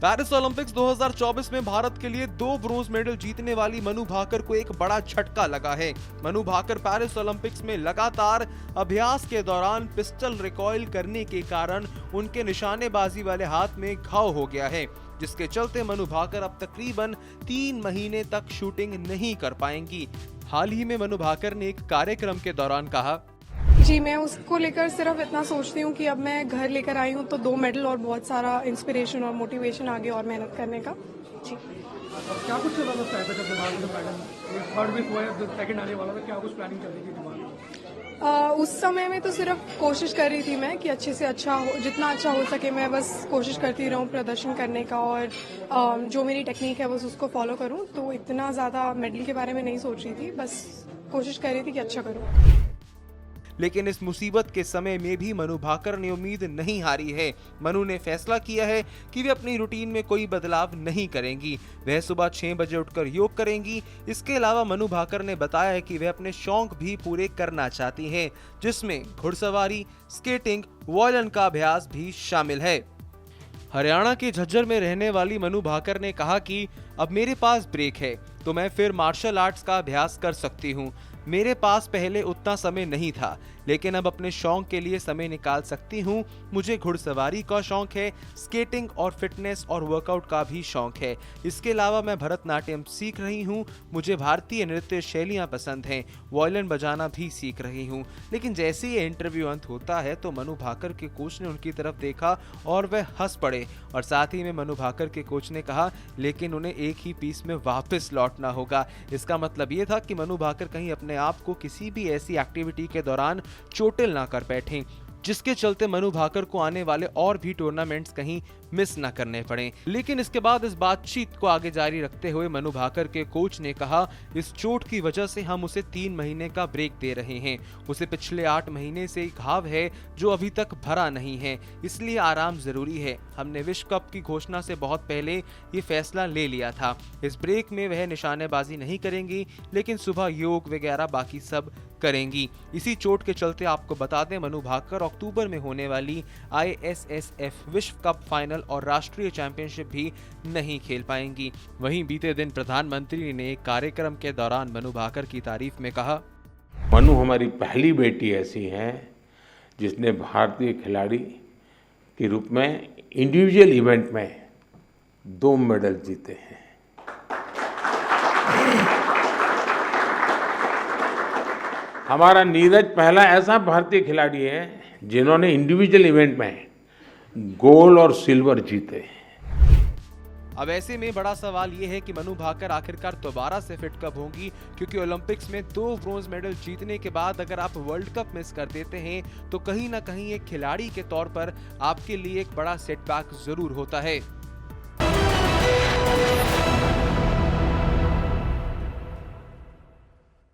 Paris Olympics 2024 में भारत के लिए 2 ब्रोंज मेडल जीतने वाली मनु भाकर को एक बड़ा झटका लगा है। मनु भाकर पेरिस ओलंपिक्स में लगातार अभ्यास के दौरान पिस्टल रिकॉइल करने के कारण उनके निशानेबाजी वाले हाथ में घाव हो गया है, जिसके चलते मनु भाकर अब तकरीबन 3 महीने तक शूटिंग नहीं कर पाएंगी। हाल ही में मनु भाकर ने एक कार्यक्रम के दौरान कहा, जी मैं उसको लेकर सिर्फ इतना सोचती हूँ कि अब मैं घर लेकर आई हूँ तो 2 मेडल और बहुत सारा इंस्पिरेशन और मोटिवेशन आगे और मेहनत करने का। जी क्या कुछ चल रहा था जब दिमाग में पैटर्न थर्ड वीक हुआ है, सेकंड आने वाला था, क्या कुछ प्लानिंग चल रही थी दिमाग में? उस समय में तो सिर्फ कोशिश कर रही थी मैं कि अच्छे से अच्छा हो, जितना अच्छा हो सके मैं बस कोशिश करती रहूं प्रदर्शन करने का और जो मेरी टेक्निक है बस उसको फॉलो करूं। तो इतना ज़्यादा मेडल के बारे में नहीं सोच रही थी, बस कोशिश कर रही थी कि अच्छा करूं। लेकिन इस मुसीबत के समय में भी मनु भाकर ने उम्मीद नहीं हारी है। मनु ने फैसला किया है कि वे अपनी रूटीन में कोई बदलाव नहीं करेंगी। वह सुबह 6 बजे उठकर योग करेंगी। इसके अलावा मनु भाकर ने बताया है कि वह अपने शौक भी पूरे करना चाहती हैं, जिसमें घुड़सवारी, स्केटिंग, वॉयलिन का अभ्यास भी शामिल है। हरियाणा के झज्जर में रहने वाली मनु भाकर ने कहा कि अब मेरे पास ब्रेक है तो मैं फिर मार्शल आर्ट्स का अभ्यास कर सकती हूँ। मेरे पास पहले उतना समय नहीं था, लेकिन अब अपने शौक के लिए समय निकाल सकती हूँ। मुझे घुड़सवारी का शौक है, स्केटिंग और फिटनेस और वर्कआउट का भी शौक है। इसके अलावा मैं भरतनाट्यम सीख रही हूँ। मुझे भारतीय नृत्य शैलियाँ पसंद हैं। वॉयलिन बजाना भी सीख रही हूँ। लेकिन जैसे ही इंटरव्यू अंत होता है तो मनु भाकर के कोच ने उनकी तरफ देखा और वह हंस पड़े। और साथ ही में मनु भाकर के कोच ने कहा, लेकिन उन्हें एक ही पीस में वापस लौटना होगा। इसका मतलब ये था कि मनु भाकर कहीं अपने आप को किसी भी ऐसी एक्टिविटी के दौरान चोटिल ना कर बैठें, जिसके चलते मनु भाकर को आने वाले और भी टूर्नामेंट्स कहीं मिस ना करने पड़े। लेकिन इसके बाद इस बातचीत को आगे जारी रखते हुए मनु भाकर के कोच ने कहा, इस चोट की वजह से हम उसे 3 महीने का ब्रेक दे रहे हैं। उसे पिछले 8 महीने से घाव है जो अभी तक भरा नहीं है, इसलिए आराम जरूरी है। हमने विश्व कप की घोषणा से बहुत पहले ये फैसला ले लिया था। इस ब्रेक में वह निशानेबाजी नहीं करेंगी, लेकिन सुबह योग वगैरह बाकी सब करेंगी। इसी चोट के चलते आपको बता दें, मनु भाकर अक्टूबर में होने वाली ISSF विश्व कप फाइनल और राष्ट्रीय चैंपियनशिप भी नहीं खेल पाएंगी। वहीं बीते दिन प्रधानमंत्री ने एक कार्यक्रम के दौरान मनु भाकर की तारीफ में कहा, मनु हमारी पहली बेटी ऐसी है जिसने भारतीय खिलाड़ी के रूप में इंडिविजुअल इवेंट में 2 मेडल जीते हैं। हमारा नीरज पहला ऐसा भारतीय खिलाड़ी है जिन्होंने इंडिविजुअल इवेंट में गोल्ड और सिल्वर जीते। अब ऐसे में बड़ा सवाल ये है कि मनु भाकर आखिरकार दोबारा से फिट कब होंगी, क्योंकि ओलंपिक्स में 2 ब्रोंज मेडल जीतने के बाद अगर आप वर्ल्ड कप मिस कर देते हैं तो कहीं ना कहीं एक खिलाड़ी के तौर पर आपके लिए एक बड़ा सेटबैक जरूर होता है।